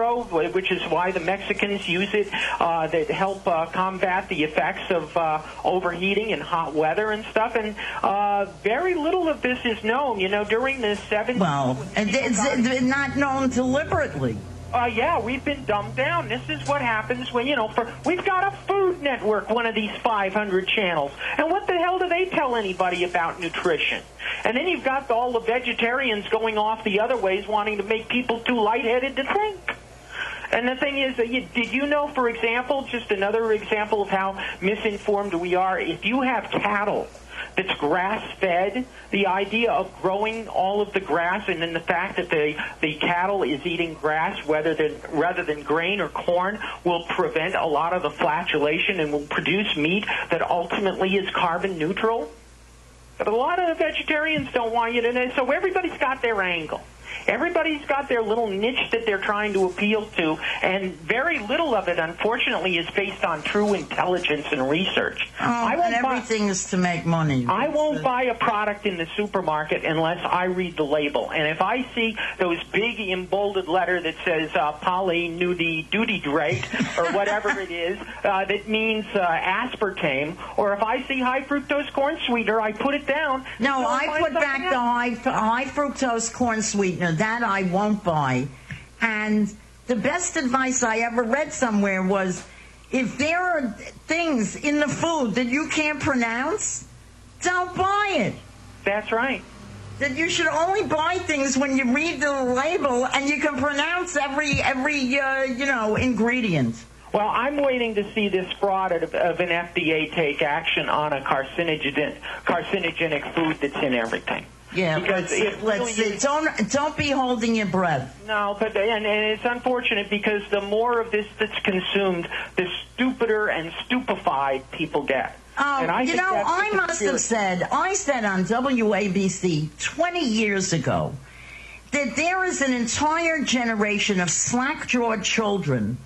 nitro, which is why the Mexicans use it, that help combat the effects of overheating and hot weather and stuff. And very little of this is known. You know, during the 70s... Well, it's not known deliberately. Yeah, we've been dumbed down. This is what happens when, we've got a Food Network, one of these 500 channels. And what the hell do they tell anybody about nutrition? And then you've got all the vegetarians going off the other ways, wanting to make people too lightheaded to drink. And the thing is, did you know, for example, just another example of how misinformed we are, if you have cattle that's grass-fed, the idea of growing all of the grass and then the fact that the cattle is eating grass rather than grain or corn will prevent a lot of the flatulation and will produce meat that ultimately is carbon neutral. But a lot of vegetarians don't want you to know, so everybody's got their angle. Everybody's got their little niche that they're trying to appeal to, and very little of it, unfortunately, is based on true intelligence and research. And everything is to make money. I won't buy a product in the supermarket unless I read the label. And if I see those big emboldened letter that says polynudie-duty-drate or whatever it is, that means aspartame, or if I see high-fructose corn sweetener, I put it down. No, I put back the high-fructose corn sweetener. That I won't buy. And the best advice I ever read somewhere was, if there are things in the food that you can't pronounce, don't buy it. That's right. That you should only buy things when you read the label and you can pronounce every ingredient. Well, I'm waiting to see this fraud of an FDA take action on a carcinogenic food that's in everything. Yeah, because don't be holding your breath. No, but and it's unfortunate because the more of this that's consumed, the stupider and stupefied people get. Oh, I said on WABC 20 years ago that there is an entire generation of slack-jawed children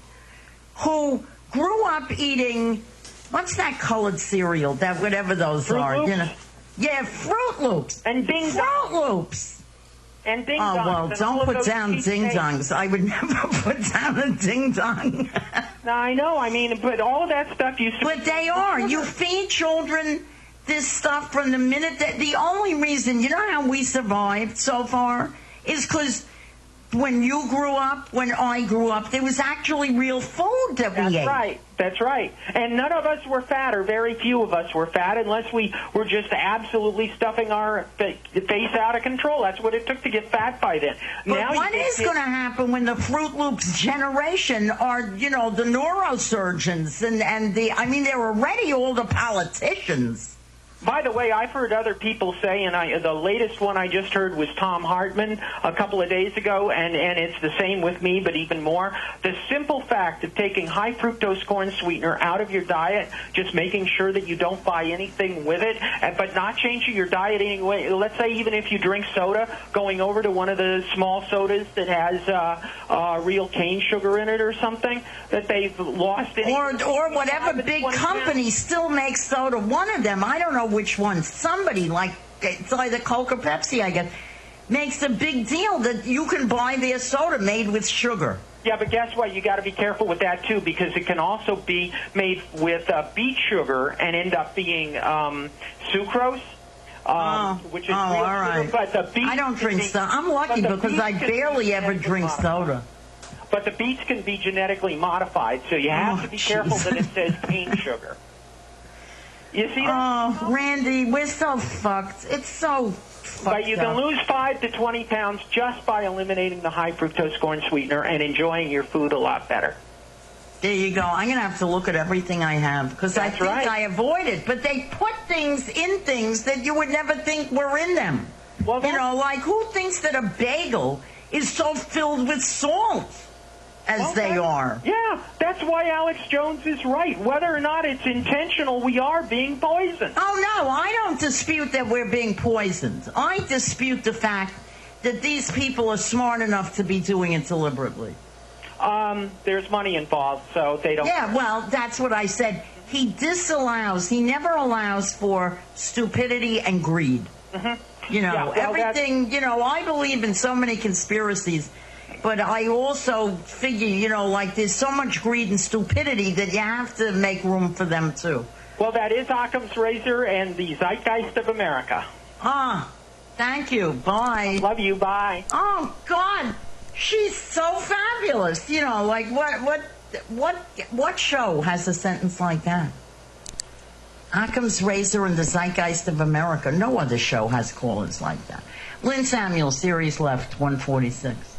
who grew up eating, what's that colored cereal, that whatever those Fruit are, Loops? Yeah, Fruit Loops. And Ding Fruit Loops. And Ding Dongs. Oh, well, don't put down Ding Dongs. I would never put down a Ding Dong. No, I know. I mean, but all of that stuff used to... But they are. You feed children this stuff from the minute that... The only reason, you know how we survived so far? Is because when you grew up, when I grew up, there was actually real food that we ate. That's right. That's right. And none of us were fat, or very few of us were fat, unless we were just absolutely stuffing our face out of control. That's what it took to get fat by then. But now what is going to happen when the Fruit Loops generation are, the neurosurgeons and they're already all the politicians. By the way, I've heard other people say, and the latest one I just heard was Tom Hartman a couple of days ago, and it's the same with me, but even more. The simple fact of taking high-fructose corn sweetener out of your diet, just making sure that you don't buy anything with it, but not changing your diet anyway. Let's say even if you drink soda, going over to one of the small sodas that has real cane sugar in it or something, that they've lost it. Or whatever big company still makes soda. One of them, I don't know which one, somebody it's either Coke or Pepsi, I guess, makes a big deal that you can buy their soda made with sugar. Yeah, but guess what? You got to be careful with that too, because it can also be made with beet sugar and end up being sucrose. Which is real all right. sugar, but the beets I don't drink soda. I'm lucky because I barely ever drink soda. But the beets can be genetically modified, so you have to be careful that it says cane sugar. You see that? Oh, Randy, we're so fucked. It's so fucked But you can up. lose 5 to 20 pounds just by eliminating the high-fructose corn sweetener and enjoying your food a lot better. There you go. I'm going to have to look at everything I have because I think I avoid it. But they put things in things that you would never think were in them. Well, like who thinks that a bagel is so filled with salt? As they are. Yeah, that's why Alex Jones is right. Whether or not it's intentional, we are being poisoned. Oh, no, I don't dispute that we're being poisoned. I dispute the fact that these people are smart enough to be doing it deliberately. There's money involved, so they don't... Yeah, well, that's what I said. He never allows for stupidity and greed. Mm-hmm. Everything, I believe in so many conspiracies. But I also figure, you know, like there's so much greed and stupidity that you have to make room for them too. Well, that is Occam's razor and the zeitgeist of America. Thank you. Bye. Love you. Bye. Oh, God. She's so fabulous. You know, like what show has a sentence like that? Occam's razor and the zeitgeist of America. No other show has callers like that. Lynn Samuels, series left, 146.